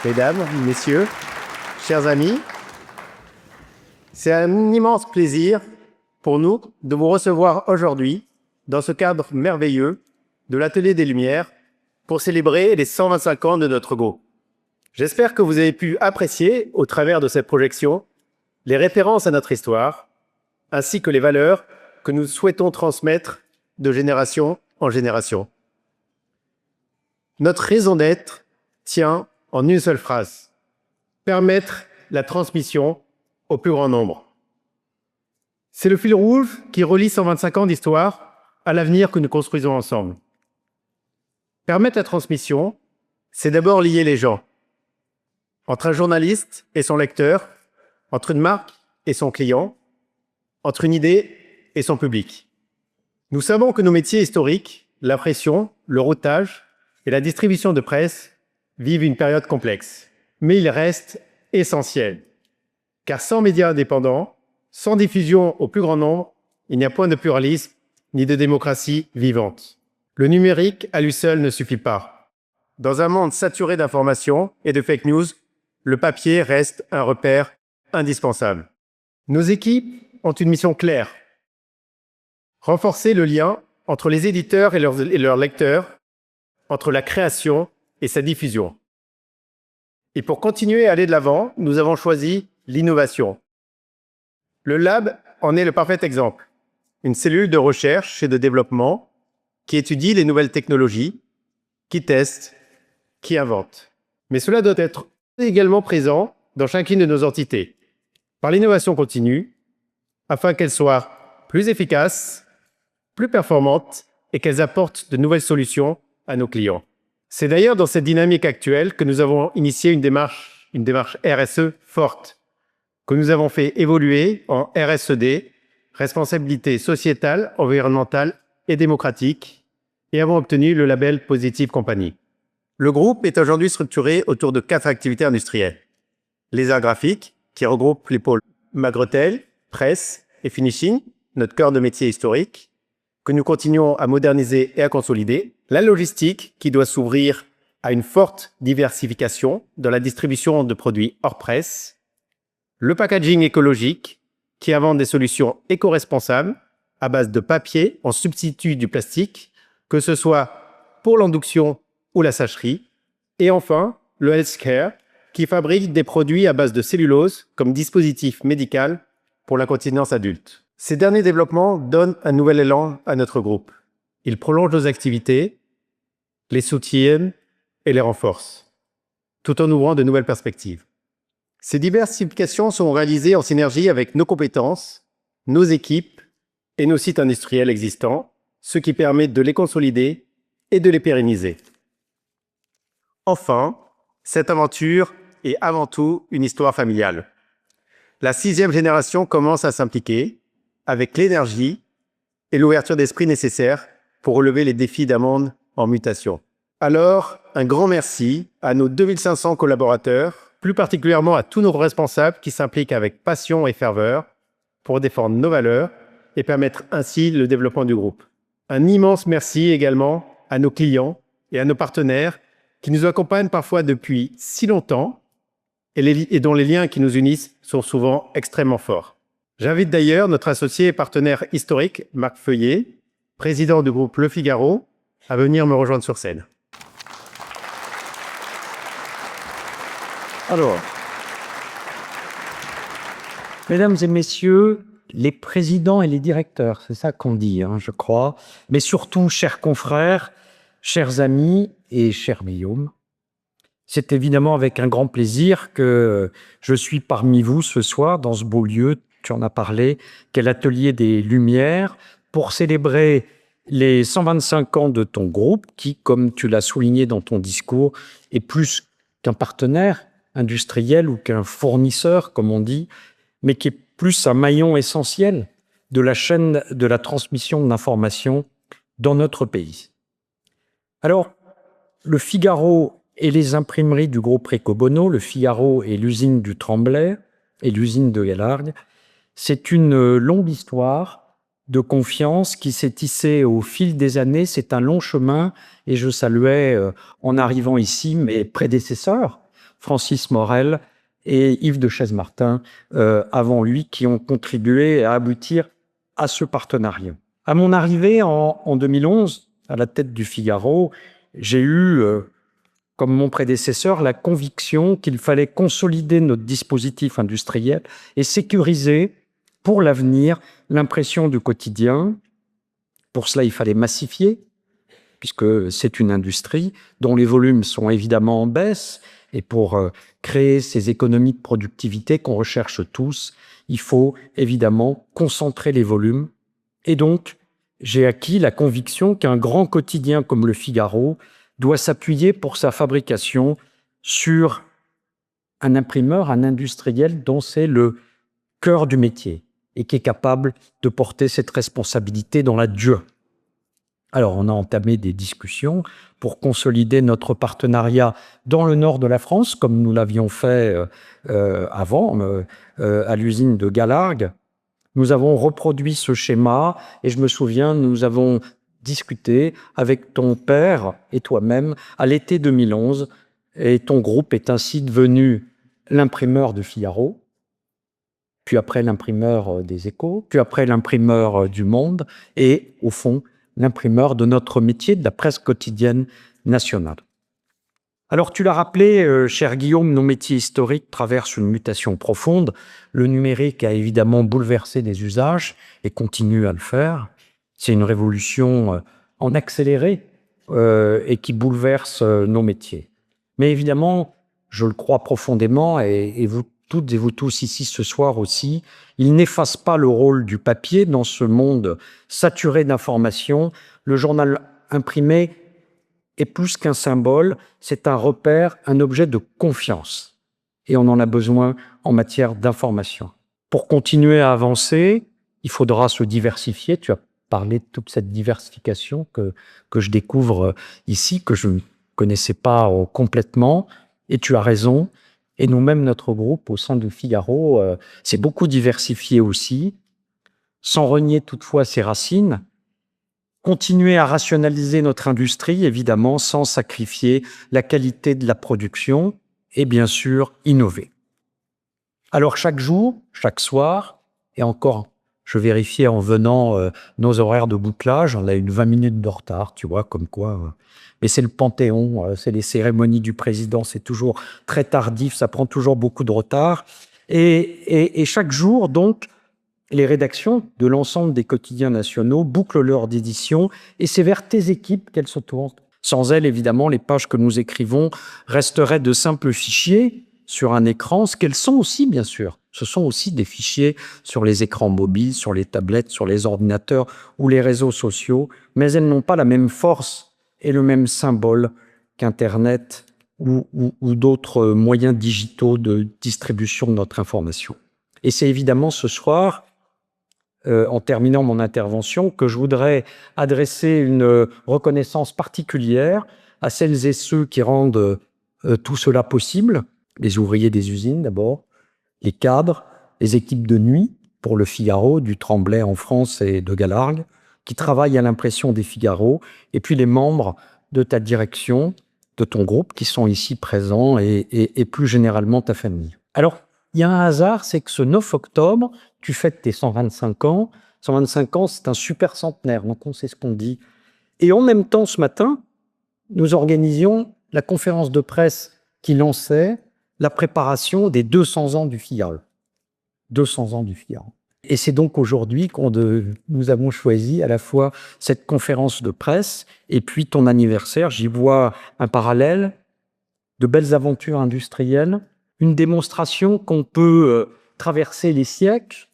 Mesdames, Messieurs, chers amis, c'est un immense plaisir pour nous de vous recevoir aujourd'hui dans ce cadre merveilleux de l'Atelier des Lumières pour célébrer les 125 ans de notre groupe. J'espère que vous avez pu apprécier, au travers de cette projection, les références à notre histoire, ainsi que les valeurs que nous souhaitons transmettre de génération en génération. Notre raison d'être tient en une seule phrase: permettre la transmission au plus grand nombre. C'est le fil rouge qui relie 125 ans d'histoire à l'avenir que nous construisons ensemble. Permettre la transmission, c'est d'abord lier les gens. Entre un journaliste et son lecteur, entre une marque et son client, entre une idée et son public. Nous savons que nos métiers historiques, l'impression, le routage et la distribution de presse vivent une période complexe. Mais ils restent essentiels. Car sans médias indépendants, sans diffusion au plus grand nombre, il n'y a point de pluralisme ni de démocratie vivante. Le numérique à lui seul ne suffit pas. Dans un monde saturé d'informations et de fake news, le papier reste un repère indispensable. Nos équipes ont une mission claire: renforcer le lien entre les éditeurs et leurs lecteurs, entre la création et sa diffusion. Et pour continuer à aller de l'avant, nous avons choisi l'innovation. Le Lab en est le parfait exemple. Une cellule de recherche et de développement qui étudie les nouvelles technologies, qui teste, qui invente. Mais cela doit être également présent dans chacune de nos entités, par l'innovation continue, afin qu'elles soient plus efficaces, plus performantes et qu'elles apportent de nouvelles solutions à nos clients. C'est d'ailleurs dans cette dynamique actuelle que nous avons initié une démarche RSE forte, que nous avons fait évoluer en RSED, responsabilité sociétale, environnementale et démocratique, et avons obtenu le label Positive Company. Le groupe est aujourd'hui structuré autour de 4 activités industrielles. Les arts graphiques, qui regroupent les pôles Magretel, presse et finishing, notre cœur de métier historique, que nous continuons à moderniser et à consolider. La logistique, qui doit s'ouvrir à une forte diversification dans la distribution de produits hors presse. Le packaging écologique, qui invente des solutions éco-responsables à base de papier en substitut du plastique, que ce soit pour l'induction ou la sacherie. Et enfin, le healthcare, qui fabrique des produits à base de cellulose comme dispositif médical pour l'incontinence adulte. Ces derniers développements donnent un nouvel élan à notre groupe. Ils prolongent nos activités, les soutiennent et les renforcent, tout en ouvrant de nouvelles perspectives. Ces diversifications sont réalisées en synergie avec nos compétences, nos équipes et nos sites industriels existants, ce qui permet de les consolider et de les pérenniser. Enfin, cette aventure est avant tout une histoire familiale. La 6e génération commence à s'impliquer avec l'énergie et l'ouverture d'esprit nécessaires pour relever les défis d'un monde en mutation. Alors, un grand merci à nos 2500 collaborateurs, plus particulièrement à tous nos responsables qui s'impliquent avec passion et ferveur pour défendre nos valeurs et permettre ainsi le développement du groupe. Un immense merci également à nos clients et à nos partenaires qui nous accompagnent parfois depuis si longtemps et dont les liens qui nous unissent sont souvent extrêmement forts. J'invite d'ailleurs notre associé et partenaire historique, Marc Feuillet, président du groupe Le Figaro, à venir me rejoindre sur scène. Alors, mesdames et messieurs, les présidents et les directeurs, c'est ça qu'on dit, je crois, mais surtout, chers confrères, chers amis et cher Guillaume, c'est évidemment avec un grand plaisir que je suis parmi vous ce soir dans ce beau lieu, tu en as parlé, qu'est l'Atelier des Lumières, pour célébrer les 125 ans de ton groupe qui, comme tu l'as souligné dans ton discours, est plus qu'un partenaire industriel ou qu'un fournisseur, comme on dit, mais qui est plus un maillon essentiel de la chaîne de la transmission de l'information dans notre pays. Alors, le Figaro et les imprimeries du groupe Recobono, le Figaro et l'usine du Tremblay et l'usine de Galargue, c'est une longue histoire de confiance qui s'est tissée au fil des années. C'est un long chemin et je saluais en arrivant ici mes prédécesseurs Francis Morel et Yves de Chesmartin avant lui, qui ont contribué à aboutir à ce partenariat. À mon arrivée en 2011, à la tête du Figaro, j'ai eu, comme mon prédécesseur, la conviction qu'il fallait consolider notre dispositif industriel et sécuriser pour l'avenir l'impression du quotidien. Pour cela, il fallait massifier, puisque c'est une industrie dont les volumes sont évidemment en baisse. Et pour créer ces économies de productivité qu'on recherche tous, il faut évidemment concentrer les volumes. Et donc, j'ai acquis la conviction qu'un grand quotidien comme le Figaro doit s'appuyer pour sa fabrication sur un imprimeur, un industriel dont c'est le cœur du métier et qui est capable de porter cette responsabilité dans la durée. Alors, on a entamé des discussions pour consolider notre partenariat dans le nord de la France, comme nous l'avions fait avant, à l'usine de Galargues. Nous avons reproduit ce schéma et je me souviens, nous avons discuté avec ton père et toi-même à l'été 2011 et ton groupe est ainsi devenu l'imprimeur de Figaro, puis après l'imprimeur des Échos, puis après l'imprimeur du Monde et au fond l'imprimeur de notre métier, de la presse quotidienne nationale. Alors, tu l'as rappelé, cher Guillaume, nos métiers historiques traversent une mutation profonde. Le numérique a évidemment bouleversé les usages et continue à le faire. C'est une révolution en accéléré et qui bouleverse nos métiers. Mais évidemment, je le crois profondément, et vous toutes et vous tous ici ce soir aussi, il n'efface pas le rôle du papier dans ce monde saturé d'informations. Le journal imprimé est plus qu'un symbole, c'est un repère, un objet de confiance. Et on en a besoin en matière d'information. Pour continuer à avancer, il faudra se diversifier. Tu as parlé de toute cette diversification que je découvre ici, que je ne connaissais pas complètement. Et tu as raison. Et nous-mêmes, notre groupe, au sein du Figaro, s'est beaucoup diversifié aussi, sans renier toutefois ses racines. Continuer à rationaliser notre industrie, évidemment, sans sacrifier la qualité de la production et bien sûr innover. Alors chaque jour, chaque soir, et encore, je vérifiais en venant nos horaires de bouclage, on a une 20 minutes de retard, tu vois, comme quoi. Mais c'est le Panthéon, c'est les cérémonies du président, c'est toujours très tardif, ça prend toujours beaucoup de retard. Et chaque jour, donc, les rédactions de l'ensemble des quotidiens nationaux bouclent l'heure d'édition et c'est vers tes équipes qu'elles se tournent. Sans elles, évidemment, les pages que nous écrivons resteraient de simples fichiers sur un écran, ce qu'elles sont aussi, bien sûr. Ce sont aussi des fichiers sur les écrans mobiles, sur les tablettes, sur les ordinateurs ou les réseaux sociaux, mais elles n'ont pas la même force et le même symbole qu'Internet ou d'autres moyens digitaux de distribution de notre information. Et c'est évidemment ce soir, en terminant mon intervention, que je voudrais adresser une reconnaissance particulière à celles et ceux qui rendent tout cela possible, les ouvriers des usines d'abord, les cadres, les équipes de nuit pour le Figaro, du Tremblay en France et de Galargues, qui travaillent à l'impression des Figaro, et puis les membres de ta direction, de ton groupe, qui sont ici présents, et plus généralement ta famille. Alors, il y a un hasard, c'est que ce 9 octobre, tu fêtes tes 125 ans. 125 ans, c'est un super centenaire, donc on sait ce qu'on dit. Et en même temps, ce matin, nous organisions la conférence de presse qui lançait la préparation des 200 ans du Figaro. 200 ans du Figaro. Et c'est donc aujourd'hui nous avons choisi à la fois cette conférence de presse et puis ton anniversaire. J'y vois un parallèle, de belles aventures industrielles, une démonstration qu'on peut traverser les siècles,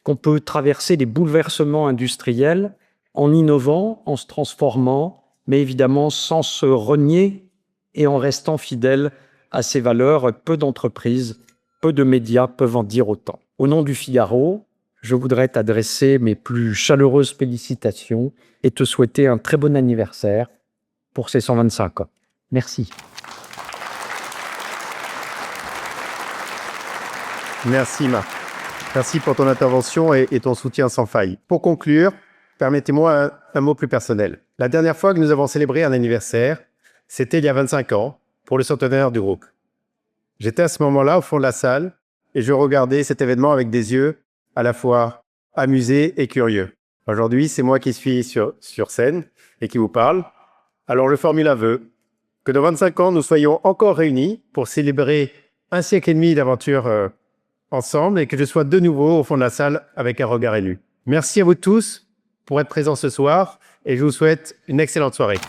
qu'on peut traverser les bouleversements industriels en innovant, en se transformant, mais évidemment sans se renier et en restant fidèle à ses valeurs. Peu d'entreprises, peu de médias peuvent en dire autant. Au nom du Figaro, je voudrais t'adresser mes plus chaleureuses félicitations et te souhaiter un très bon anniversaire pour ces 125 ans. Merci. Merci Marc. Merci pour ton intervention et ton soutien sans faille. Pour conclure, permettez-moi un mot plus personnel. La dernière fois que nous avons célébré un anniversaire, c'était il y a 25 ans, pour le centenaire du groupe. J'étais à ce moment-là au fond de la salle et je regardais cet événement avec des yeux à la fois amusés et curieux. Aujourd'hui, c'est moi qui suis sur scène et qui vous parle. Alors je formule un vœu, que dans 25 ans, nous soyons encore réunis pour célébrer un siècle et demi d'aventure ensemble et que je sois de nouveau au fond de la salle avec un regard élu. Merci à vous tous pour être présents ce soir et je vous souhaite une excellente soirée.